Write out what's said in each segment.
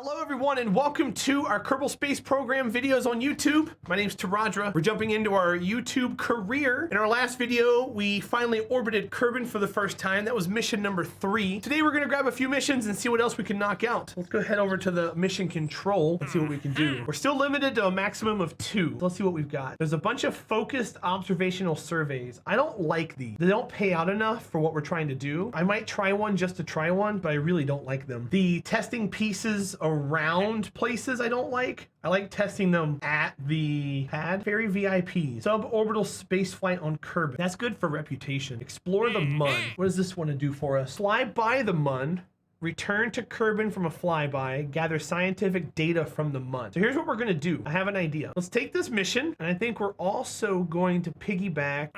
Hello everyone and welcome to our Kerbal Space Program videos on YouTube. My name's Terahdra. We're jumping into our YouTube career. In our last video, we finally orbited Kerbal for the first time. That was mission number 3. Today we're gonna grab a few missions and see what else we can knock out. Let's go head over to the mission control and see what we can do. We're still limited to a maximum of 2. Let's see what we've got. There's a bunch of focused observational surveys. I don't like these. They don't pay out enough for what we're trying to do. I might try one just to try one, but I really don't like them. The testing pieces around places I don't like. I like testing them at the pad. Very VIP. Suborbital space flight on Kerbal. That's good for reputation. Explore the Mun. What does this want to do for us? Fly by the Mun. Return to Kerbal from a flyby, gather scientific data from the Mun. So here's what we're gonna do. I have an idea. Let's take this mission, and I think we're also going to piggyback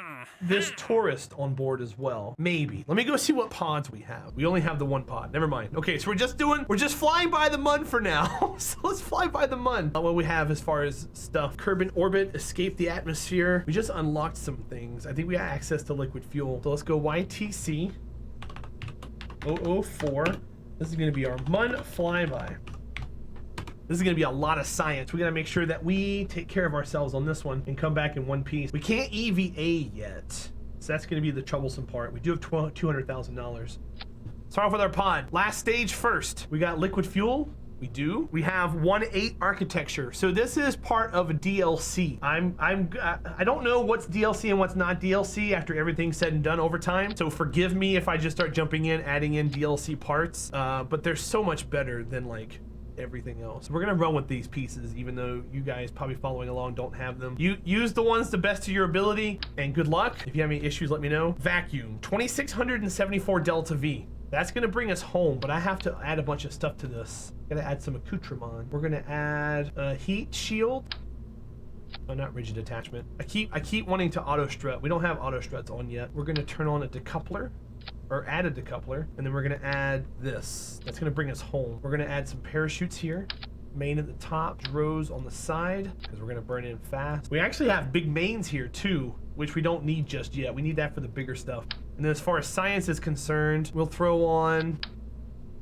this tourist on board as well. Maybe. Let me go see what pods we have. We only have the 1 pod. Never mind. Okay, so we're just flying by the Mun for now. So let's fly by the Mun. What we have as far as stuff. Kerbal orbit, escape the atmosphere. We just unlocked some things. I think we got access to liquid fuel. So let's go YTC 004. This is gonna be our Mun flyby. This is gonna be a lot of science. We gotta make sure that we take care of ourselves on this one and come back in one piece. We can't EVA yet, so that's gonna be the troublesome part. We do have $200,000. Start off with our pod. Last stage first. We got liquid fuel. We do. We have 1.8 architecture. So this is part of a DLC. I don't know what's DLC and what's not DLC after everything's said and done over time. So forgive me if I just start jumping in, adding in DLC parts. But they're so much better than like everything else. We're gonna run with these pieces, even though you guys probably following along don't have them. You use the ones to best of your ability, and good luck. If you have any issues, let me know. Vacuum, 2674 Delta V. That's gonna bring us home, but I have to add a bunch of stuff to this. Gotta add some accoutrement. We're gonna add a heat shield. Oh, not rigid attachment. I keep wanting to auto strut. We don't have auto struts on yet. We're gonna turn on a decoupler, or add a decoupler, and then we're gonna add this. That's gonna bring us home. We're gonna add some parachutes here. Main at the top, rows on the side, because we're gonna burn in fast. We actually have big mains here too, which we don't need just yet. We need that for the bigger stuff. And then as far as science is concerned, we'll throw on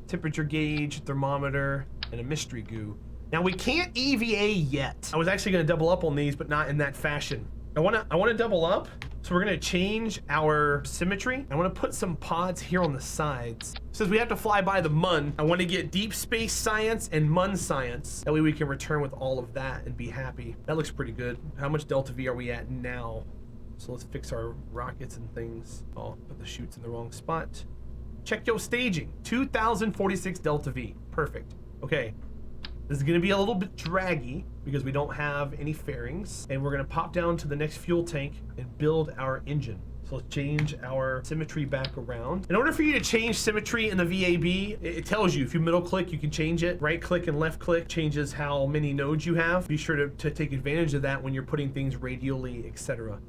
temperature gauge, thermometer, and a mystery goo. Now we can't EVA yet. I was actually gonna double up on these, but not in that fashion. I wanna double up, so we're gonna change our symmetry. I wanna put some pods here on the sides. Since we have to fly by the Mun, I wanna get deep space science and Mun science. That way we can return with all of that and be happy. That looks pretty good. How much Delta V are we at now? So let's fix our rockets and things. Oh, put the chutes in the wrong spot. Check your staging. 2046 Delta V. Perfect. Okay. This is gonna be a little bit draggy because we don't have any fairings. And we're gonna pop down to the next fuel tank and build our engine. So let's change our symmetry back around. In order for you to change symmetry in the VAB, it tells you if you middle click, you can change it. Right click and left click changes how many nodes you have. Be sure to take advantage of that when you're putting things radially, etc.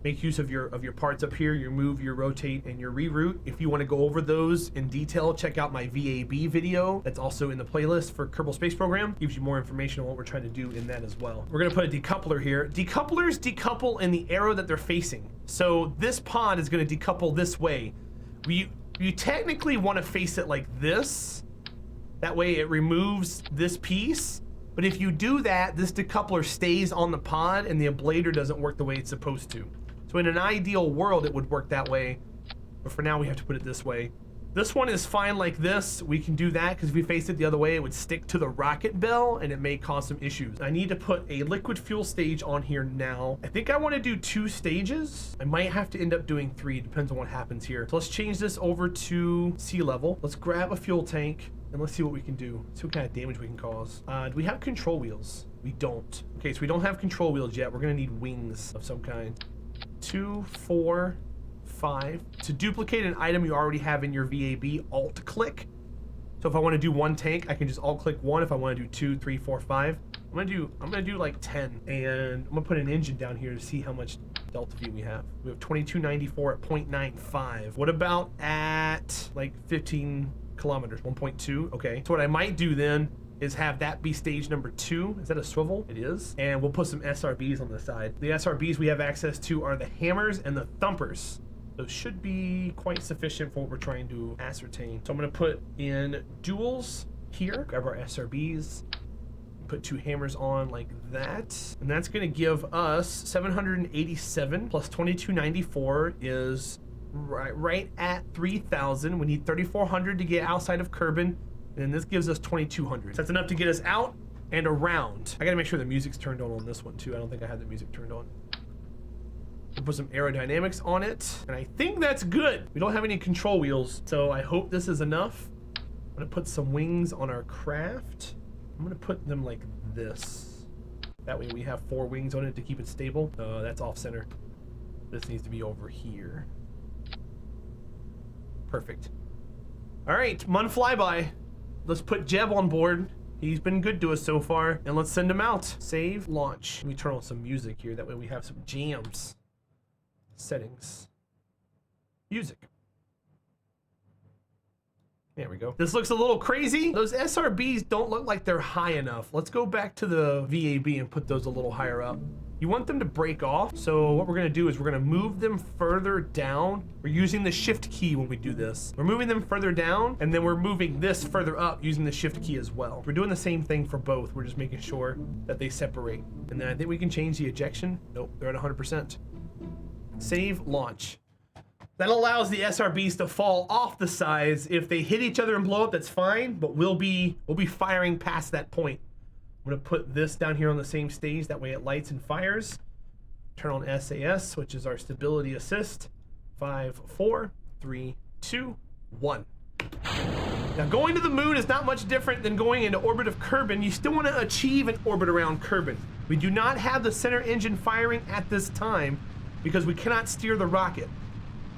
Make use of your parts up here, your move, your rotate, and your reroute. If you want to go over those in detail, check out my VAB video. That's also in the playlist for Kerbal Space Program. Gives you more information on what we're trying to do in that as well. We're gonna put a decoupler here. Decouplers decouple in the arrow that they're facing. So this pod is gonna decouple this way. You technically want to face it like this. That way it removes this piece. But if you do that, this decoupler stays on the pod and the ablator doesn't work the way it's supposed to. So in an ideal world, it would work that way, but for now we have to put it this way. This one is fine like this. We can do that because if we face it the other way, it would stick to the rocket bell and it may cause some issues. I need to put a liquid fuel stage on here now. I think I want to do 2 stages. I might have to end up doing 3, depends on what happens here. So let's change this over to sea level. Let's grab a fuel tank and let's see what we can do. See what kind of damage we can cause. Do we have control wheels? We don't. Okay, so we don't have control wheels yet. We're gonna need wings of some kind. 2, 4, 5. To duplicate an item you already have in your VAB, alt click. So if I want to do 1 tank, I can just alt click 1. If I want to do 2, 3, 4, 5, I'm gonna do like 10, and I'm gonna put an engine down here to see how much Delta V we have. We have 2294 at 0.95. What about at like 15 kilometers? 1.2. Okay. So what I might do then is have that be stage number 2. Is that a swivel? It is. And we'll put some SRBs on the side. The SRBs we have access to are the hammers and the thumpers. Those should be quite sufficient for what we're trying to ascertain. So I'm gonna put in duals here. Grab our SRBs. Put 2 hammers on like that. And that's gonna give us 787 plus 2294 is right at 3,000. We need 3,400 to get outside of Kerbal. And this gives us 2,200. So that's enough to get us out and around. I gotta make sure the music's turned on this one too. I don't think I had the music turned on. We'll put some aerodynamics on it. And I think that's good. We don't have any control wheels, so I hope this is enough. I'm gonna put some wings on our craft. I'm gonna put them like this. That way we have 4 wings on it to keep it stable. That's off center. This needs to be over here. Perfect. All right, Mun Flyby. Let's put Jeb on board. He's been good to us so far, and let's send him out. Save, launch. Let me turn on some music here. That way we have some jams. Settings. Music. There we go. This looks a little crazy. Those SRBs don't look like they're high enough. Let's go back to the VAB and put those a little higher up. You want them to break off. So what we're gonna do is we're gonna move them further down. We're using the shift key when we do this. We're moving them further down, and then we're moving this further up using the shift key as well. We're doing the same thing for both. We're just making sure that they separate. And then I think we can change the ejection. Nope, they're at 100%. Save, launch. That allows the SRBs to fall off the sides. If they hit each other and blow up, that's fine, but we'll be firing past that point. I'm gonna put this down here on the same stage, that way it lights and fires. Turn on SAS, which is our stability assist. 5, 4, 3, 2, 1. Now going to the moon is not much different than going into orbit of Kerbal. You still wanna achieve an orbit around Kerbal. We do not have the center engine firing at this time because we cannot steer the rocket.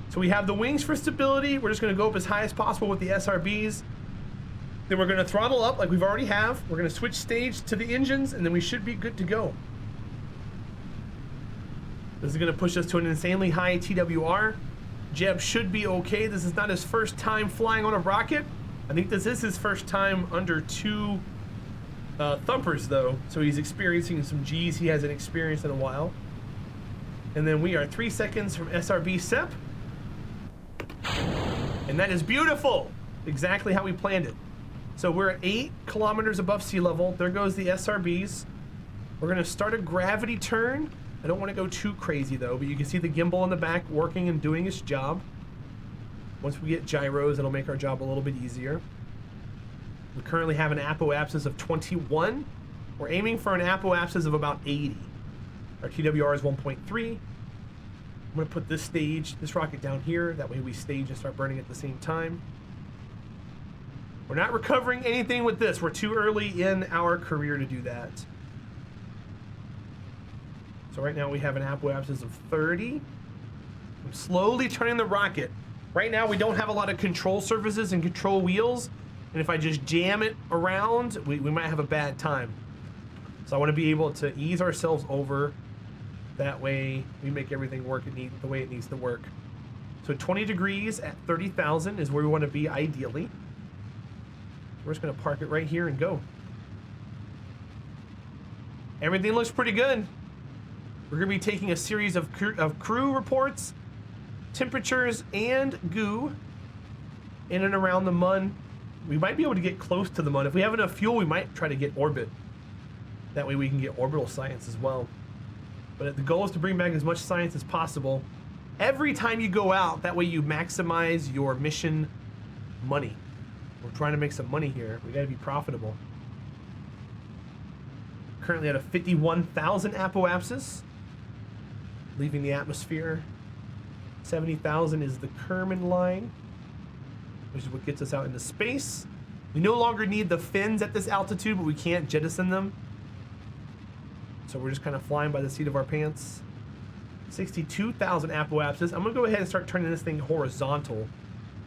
So we have the wings for stability. We're just gonna go up as high as possible with the SRBs. Then we're gonna throttle up like we've already have. We're gonna switch stage to the engines, and then we should be good to go. This is gonna push us to an insanely high TWR. Jeb should be okay. This is not his first time flying on a rocket. I think this is his first time under 2 thumpers though. So he's experiencing some G's he hasn't experienced in a while. And then we are 3 seconds from SRB SEP. And that is beautiful. Exactly how we planned it. So we're at 8 kilometers above sea level. There goes the SRBs. We're gonna start a gravity turn. I don't wanna go too crazy though, but you can see the gimbal in the back working and doing its job. Once we get gyros, it'll make our job a little bit easier. We currently have an apoapsis of 21. We're aiming for an apoapsis of about 80. Our TWR is 1.3. I'm gonna put this rocket down here. That way we stage and start burning at the same time. We're not recovering anything with this. We're too early in our career to do that. So right now we have an apoapsis of 30. I'm slowly turning the rocket. Right now we don't have a lot of control surfaces and control wheels. And if I just jam it around, we might have a bad time. So I wanna be able to ease ourselves over. That way we make everything work the way it needs to work. So 20 degrees at 30,000 is where we want to be ideally. We're just going to park it right here and go. Everything looks pretty good. We're going to be taking a series of crew reports, temperatures, and goo in and around the Mun. We might be able to get close to the Mun. If we have enough fuel, we might try to get orbit. That way we can get orbital science as well. But the goal is to bring back as much science as possible. Every time you go out, that way you maximize your mission money. We're trying to make some money here. We gotta be profitable. Currently at a 51,000 apoapsis, leaving the atmosphere. 70,000 is the Kerbal line, which is what gets us out into space. We no longer need the fins at this altitude, but we can't jettison them. So we're just kind of flying by the seat of our pants. 62,000 apoapsis. I'm gonna go ahead and start turning this thing horizontal.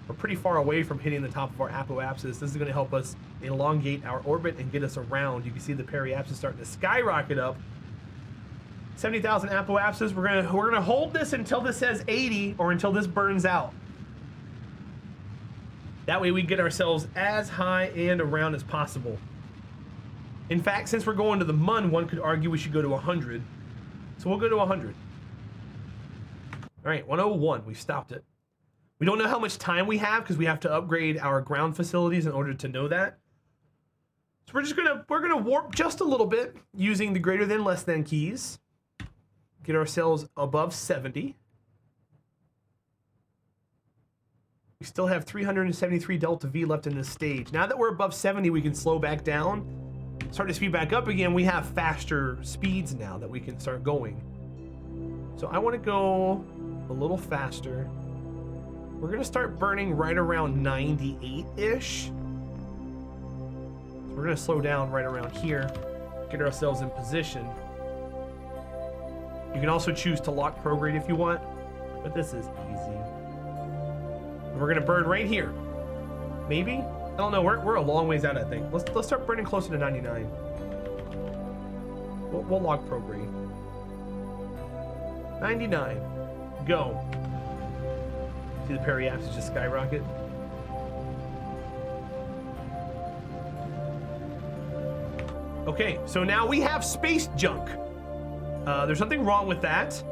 We're pretty far away from hitting the top of our apoapsis. This is gonna help us elongate our orbit and get us around. You can see the periapsis starting to skyrocket up. 70,000 apoapsis. We're gonna hold this until this says 80 or until this burns out. That way we get ourselves as high and around as possible. In fact, since we're going to the Mun, one could argue we should go to 100. So we'll go to 100. All right, 101, we stopped it. We don't know how much time we have because we have to upgrade our ground facilities in order to know that. So we're gonna warp just a little bit using the greater than less than keys. Get ourselves above 70. We still have 373 delta V left in this stage. Now that we're above 70, we can slow back down, start to speed back up again. We have faster speeds now that we can start going. So I want to go a little faster. We're gonna start burning right around 98-ish. So we're gonna slow down right around here, get ourselves in position. You can also choose to lock prograde if you want, but this is easy. We're gonna burn right here. Maybe? I don't know, we're a long ways out, I think. Let's start burning closer to 99. We'll lock prograde. 99, go. See the periapsis just skyrocket? Okay, so now we have space junk. There's nothing wrong with that,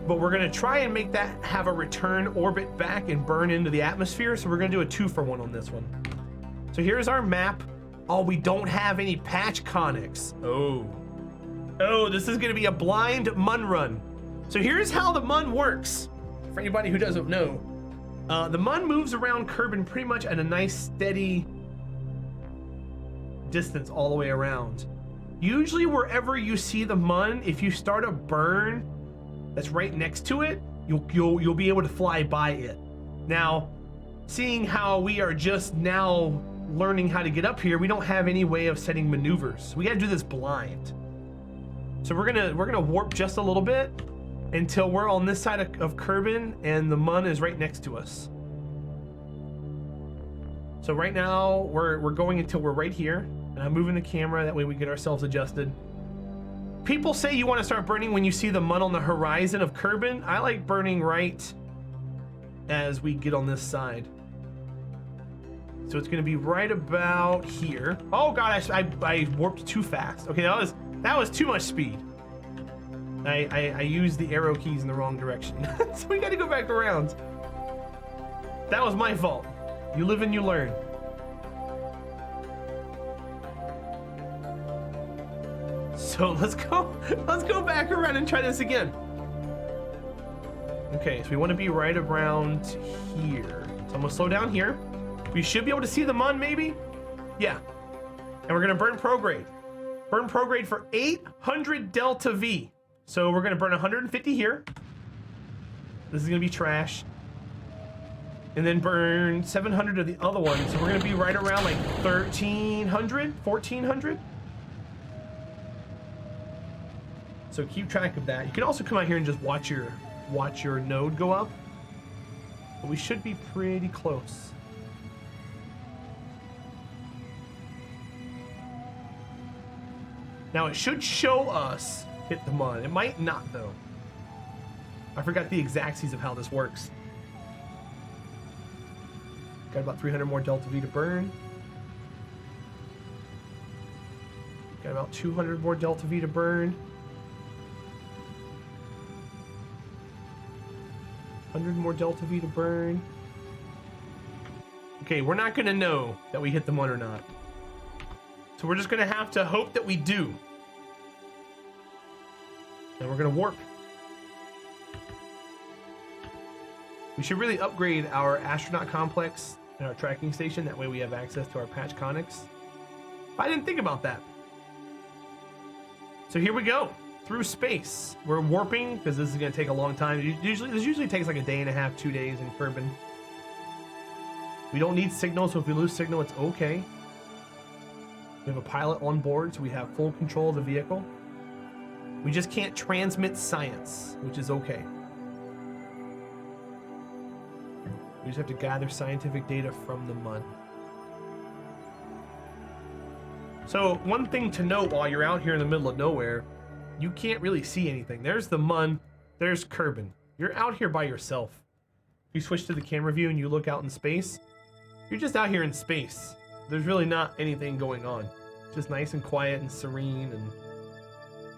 but we're gonna try and make that have a return orbit back and burn into the atmosphere. So we're gonna do a 2-for-1 on this one. So here's our map. Oh, we don't have any patch conics. Oh, this is gonna be a blind Mun run. So here's how the Mun works. For anybody who doesn't know, the Mun moves around Kerbal pretty much at a nice steady distance all the way around. Usually wherever you see the Mun, if you start a burn that's right next to it, you'll be able to fly by it. Now, seeing how we are just now learning how to get up here, we don't have any way of setting maneuvers. We gotta do this blind. So we're gonna warp just a little bit until we're on this side of Kerbal and the Mun is right next to us. So right now we're going until we're right here. And I'm moving the camera, that way we get ourselves adjusted. People say you want to start burning when you see the Mun on the horizon of Kerbal. I like burning right as we get on this side. So it's going to be right about here. Oh god, I warped too fast. Okay, that was too much speed. I used the arrow keys in the wrong direction. So we got to go back around. That was my fault. You live and you learn. So let's go back around and try this again. Okay, so we want to be right around here. So I'm gonna slow down here. We should be able to see the Mun, maybe? Yeah. And we're gonna burn prograde. Burn prograde for 800 delta V. So we're gonna burn 150 here. This is gonna be trash. And then burn 700 of the other one. So we're gonna be right around like 1300, 1400. So keep track of that. You can also come out here and just watch your node go up. But we should be pretty close. Now it should show us hit the Mun. It might not though. I forgot the exactsies of how this works. Got about 300 more delta V to burn. Got about 200 more delta V to burn. 100 more delta V to burn. Okay, we're not gonna know that we hit the Mun or not. So we're just gonna have to hope that we do. And we're gonna warp. We should really upgrade our astronaut complex and our tracking station. That way we have access to our patch conics. I didn't think about that. So here we go. Through space. We're warping because this is going to take a long time. This usually takes like a day and a half, 2 days in Kerbal. We don't need signal, so if we lose signal, it's okay. We have a pilot on board, so we have full control of the vehicle. We just can't transmit science, which is okay. We just have to gather scientific data from the Mun. So one thing to note while you're out here in the middle of nowhere, you can't really see anything. There's the Mun, there's Kerbal. You're out here by yourself. If you switch to the camera view and you look out in space, you're just out here in space. There's really not anything going on. It's just nice and quiet and serene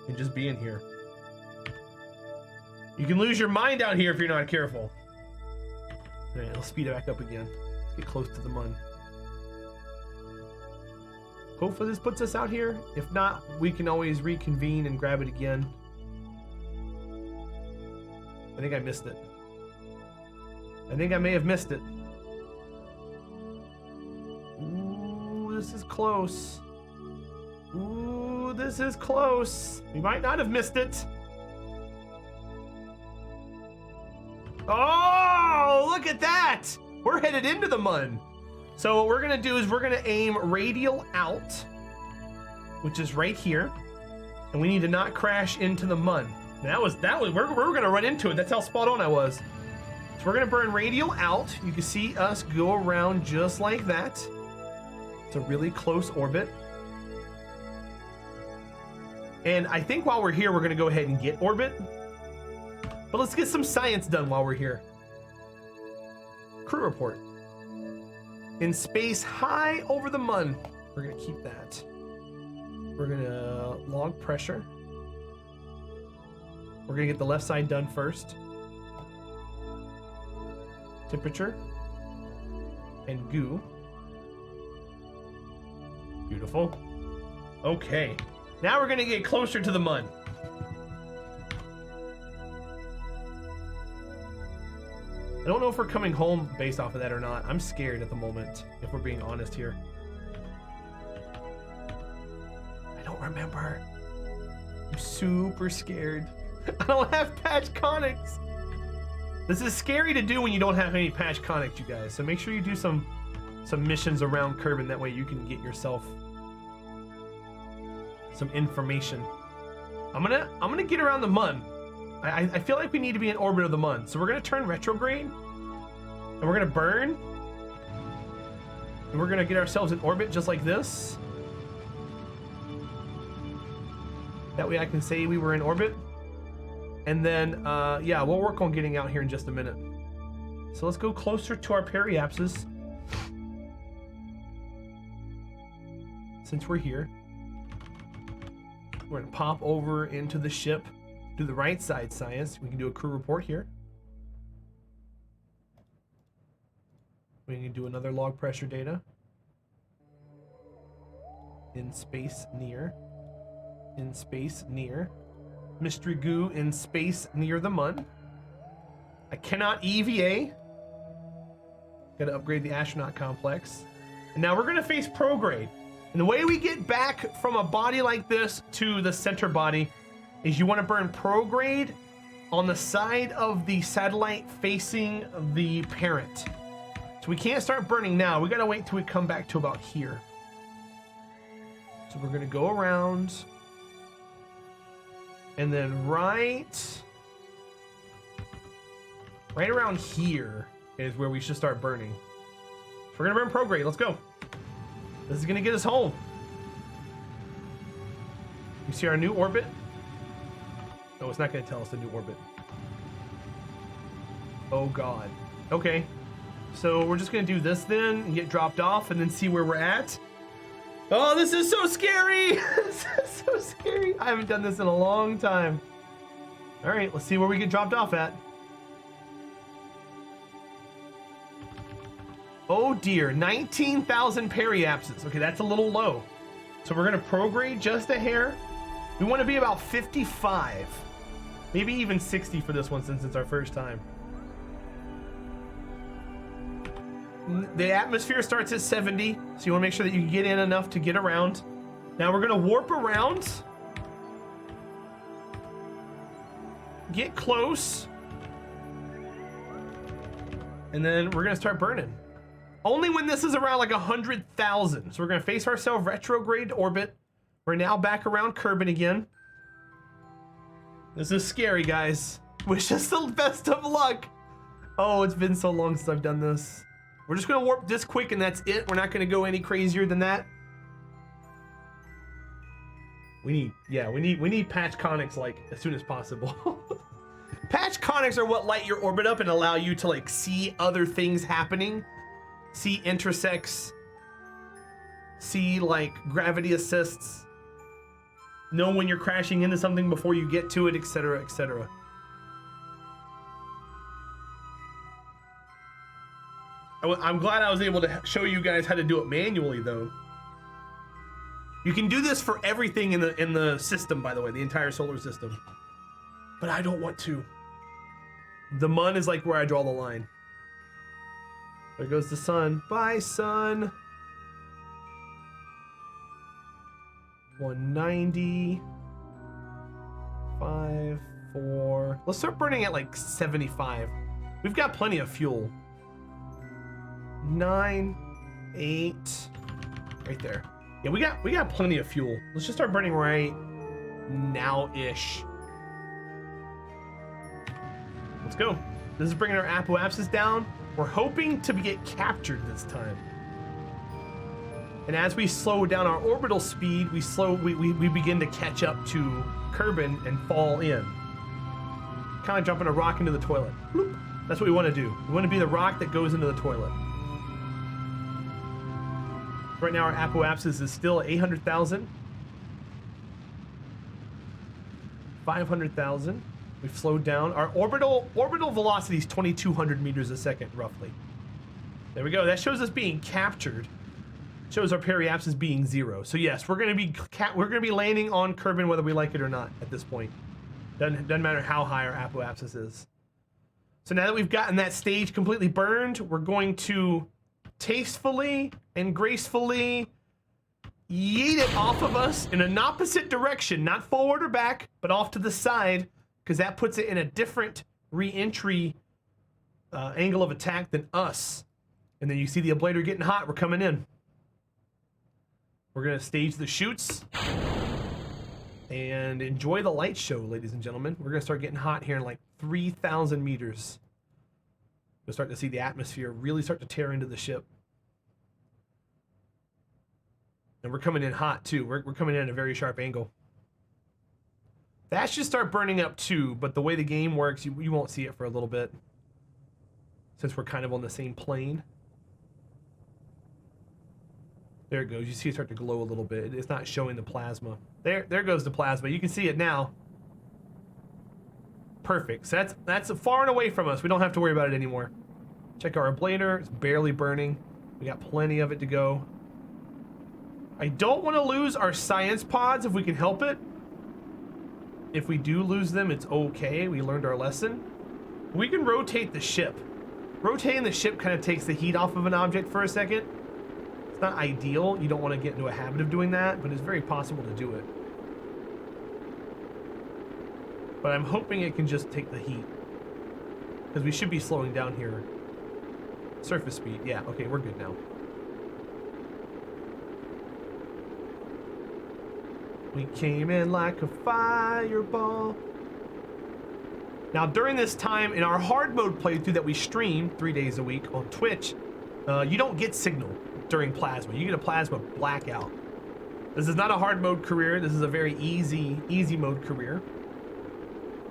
and just being here. You can lose your mind out here if you're not careful. All right, let's speed it back up again. Let's get close to the Mun. Hopefully this puts us out here. If not, we can always reconvene and grab it again. I think I missed it. I think I may have missed it. Ooh, this is close. Ooh, this is close. We might not have missed it. Oh, look at that. We're headed into the Mun. So what we're gonna do is we're gonna aim radial out, which is right here. And we need to not crash into the Mun. We're gonna run into it. That's how spot on I was. So we're gonna burn radial out. You can see us go around just like that. It's a really close orbit. And I think while we're here, we're gonna go ahead and get orbit. But let's get some science done while we're here. Crew report. In space high over the Mun. We're gonna keep that. We're gonna log pressure. We're gonna get the left side done first. Temperature. And goo. Beautiful. Okay. Now we're gonna get closer to the Mun. I don't know if we're coming home based off of that or not. I'm scared at the moment, if we're being honest here. I don't remember. I'm super scared. I don't have patch conics. This is scary to do when you don't have any patch conics, you guys. So make sure you do some missions around Kerbal. That way you can get yourself some information. I'm gonna get around the Mun. I feel like we need to be in orbit of the Mun. So we're gonna turn retrograde and we're gonna burn. And we're gonna get ourselves in orbit just like this. That way I can say we were in orbit. And then, yeah, we'll work on getting out here in just a minute. So let's go closer to our periapses. Since we're here. We're gonna pop over into the ship. Do the right side science. We can do a crew report here. We can do another log pressure data. In space near. In space near. Mystery goo in space near the Mun. I cannot EVA. Gotta upgrade the astronaut complex. And now we're gonna face prograde. And the way we get back from a body like this to the center body is you want to burn prograde on the side of the satellite facing the parent. So we can't start burning now. We gotta wait till we come back to about here. So we're gonna go around, and then right around here is where we should start burning. So we're gonna burn prograde. Let's go. This is gonna get us home. You see our new orbit? No, it's not gonna tell us the new orbit. Oh God. Okay. So we're just gonna do this then and get dropped off and then see where we're at. Oh, this is so scary. This is so scary. I haven't done this in a long time. All right, let's see where we get dropped off at. Oh dear, 19,000 periapses. Okay, that's a little low. So we're gonna prograde just a hair. We wanna be about 55. Maybe even 60 for this one since it's our first time. The atmosphere starts at 70, so you wanna make sure that you can get in enough to get around. Now we're gonna warp around. Get close. And then we're gonna start burning. Only when this is around like 100,000. So we're gonna face ourselves retrograde orbit. We're now back around Kerbal again. This is scary, guys. Wish us the best of luck. Oh, it's been so long since I've done this. We're just gonna warp this quick and that's it. We're not gonna go any crazier than that. We need patch conics like as soon as possible. Patch conics are what light your orbit up and allow you to like see other things happening. See intersects. See like gravity assists. Know when you're crashing into something before you get to it, etc., etc. I'm glad I was able to show you guys how to do it manually though. You can do this for everything in the system, by the way, the entire solar system. But I don't want to. The Mun is like where I draw the line. There goes the sun. Bye, sun. 190. 5, 4. Let's start burning at like 75. We've got plenty of fuel. 9, 8. Right there. Yeah, we got plenty of fuel. Let's just start burning right now-ish. Let's go. This is bringing our apoapsis down. We're hoping to get captured this time. And as we slow down our orbital speed, we begin to catch up to Kerbal and fall in. Kind of dropping a rock into the toilet. Bloop. That's what we want to do. We want to be the rock that goes into the toilet. Right now our apoapsis is still at 800,000. 500,000. We've slowed down. Our orbital velocity is 2,200 meters a second, roughly. There we go. That shows us being captured. Shows our periapsis being 0. So yes, we're gonna be landing on Kerbal whether we like it or not at this point. Doesn't matter how high our apoapsis is. So now that we've gotten that stage completely burned, we're going to tastefully and gracefully yeet it off of us in an opposite direction, not forward or back, but off to the side, because that puts it in a different re-entry angle of attack than us. And then you see the ablator getting hot. We're coming in. We're gonna stage the chutes and enjoy the light show, ladies and gentlemen. We're gonna start getting hot here in like 3,000 meters. We'll start to see the atmosphere really start to tear into the ship. And we're coming in hot too. We're coming in at a very sharp angle. That should start burning up too, but the way the game works, you won't see it for a little bit, since we're kind of on the same plane. There it goes. You see it start to glow a little bit. It's not showing the plasma. There goes the plasma. You can see it now. Perfect. So that's far and away from us. We don't have to worry about it anymore. Check our ablator. It's barely burning. We got plenty of it to go. I don't want to lose our science pods if we can help it. If we do lose them, it's okay. We learned our lesson. We can rotate the ship. Rotating the ship kind of takes the heat off of an object for a second. It's not ideal. You don't want to get into a habit of doing that, but it's very possible to do it. But I'm hoping it can just take the heat, because we should be slowing down here. Surface speed. Yeah, okay, we're good now. We came in like a fireball. Now, during this time, in our hard mode playthrough that we stream 3 days a week on Twitch, you don't get signal during plasma. You get a plasma blackout. This is not a hard mode career. This is a very easy mode career.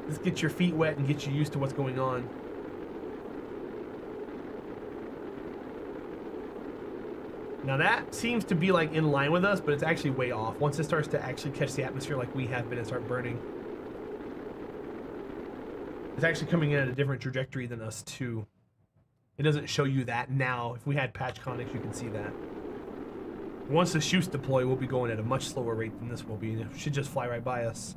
Just get your feet wet and get you used to what's going on. Now that seems to be like in line with us, but it's actually way off. Once it starts to actually catch the atmosphere like we have been and start burning, it's actually coming in at a different trajectory than us too. It doesn't show you that now. If we had patch conics, you can see that. Once the chutes deploy, we'll be going at a much slower rate than this will be. It should just fly right by us.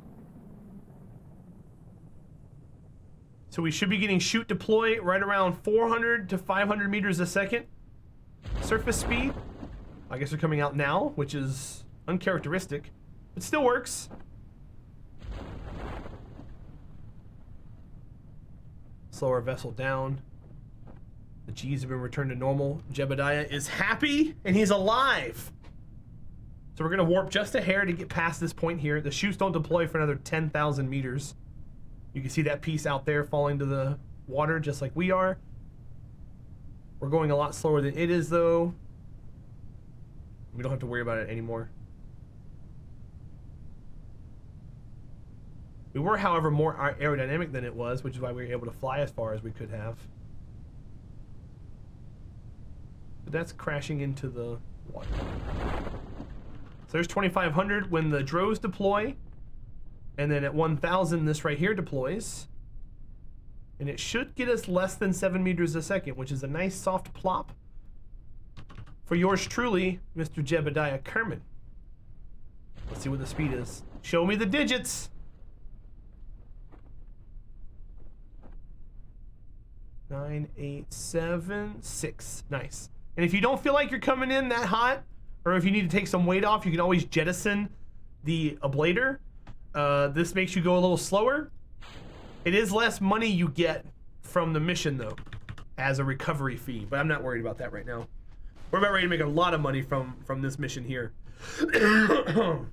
So we should be getting chute deploy right around 400 to 500 meters a second. Surface speed. I guess they're coming out now, which is uncharacteristic. It still works. Slow our vessel down. The G's have been returned to normal. Jebediah is happy and he's alive. So we're gonna warp just a hair to get past this point here. The chutes don't deploy for another 10,000 meters. You can see that piece out there falling to the water just like we are. We're going a lot slower than it is though. We don't have to worry about it anymore. We were, however, more aerodynamic than it was, which is why we were able to fly as far as we could have. But that's crashing into the water. So there's 2,500 when the drones deploy. And then at 1,000, this right here deploys. And it should get us less than 7 meters a second, which is a nice soft plop for yours truly, Mr. Jebediah Kerman. Let's see what the speed is. Show me the digits. 9, 8, 7, 6. Nice. And if you don't feel like you're coming in that hot, or if you need to take some weight off, you can always jettison the ablator. This makes you go a little slower. It is less money you get from the mission though, as a recovery fee, but I'm not worried about that right now. We're about ready to make a lot of money from this mission here. We're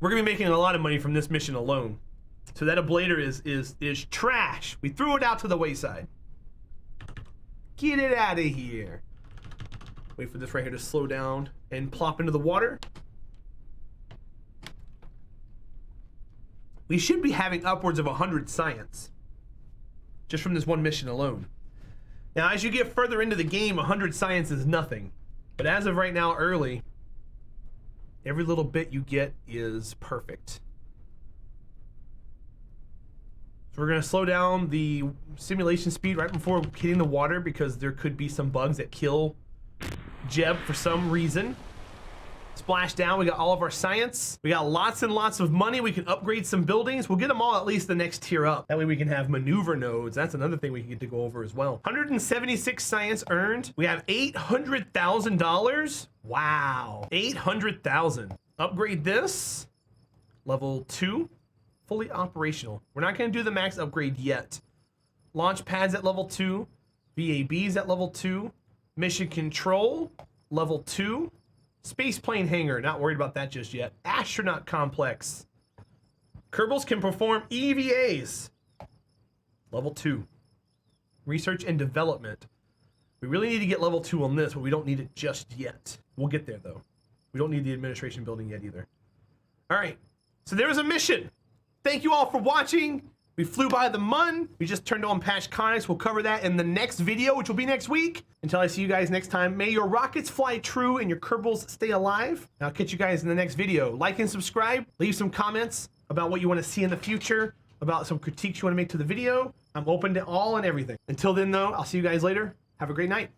gonna be making a lot of money from this mission alone. So that ablator is trash. We threw it out to the wayside. Get it out of here. Wait for this right here to slow down and plop into the water. We should be having upwards of 100 science just from this one mission alone. Now, as you get further into the game, 100 science is nothing. But as of right now, early, every little bit you get is perfect. So we're gonna slow down the simulation speed right before hitting the water because there could be some bugs that kill Jeb for some reason. Splash down, we got all of our science. We got lots and lots of money. We can upgrade some buildings. We'll get them all at least the next tier up. That way we can have maneuver nodes. That's another thing we can get to go over as well. 176 science earned. We have $800,000. Wow, 800,000. Upgrade this, level 2, fully operational. We're not gonna do the max upgrade yet. Launch pads at level 2, VABs at level 2, mission control, level 2, space plane hangar, not worried about that just yet. Astronaut complex. Kerbals can perform EVAs. Level 2. Research and development. We really need to get level 2 on this, but we don't need it just yet. We'll get there though. We don't need the administration building yet either. All right, so there was a mission. Thank you all for watching. We flew by the Mun. We just turned on patch conics. We'll cover that in the next video, which will be next week. Until I see you guys next time, may your rockets fly true and your Kerbals stay alive. And I'll catch you guys in the next video. Like and subscribe. Leave some comments about what you want to see in the future, about some critiques you want to make to the video. I'm open to all and everything. Until then though, I'll see you guys later. Have a great night.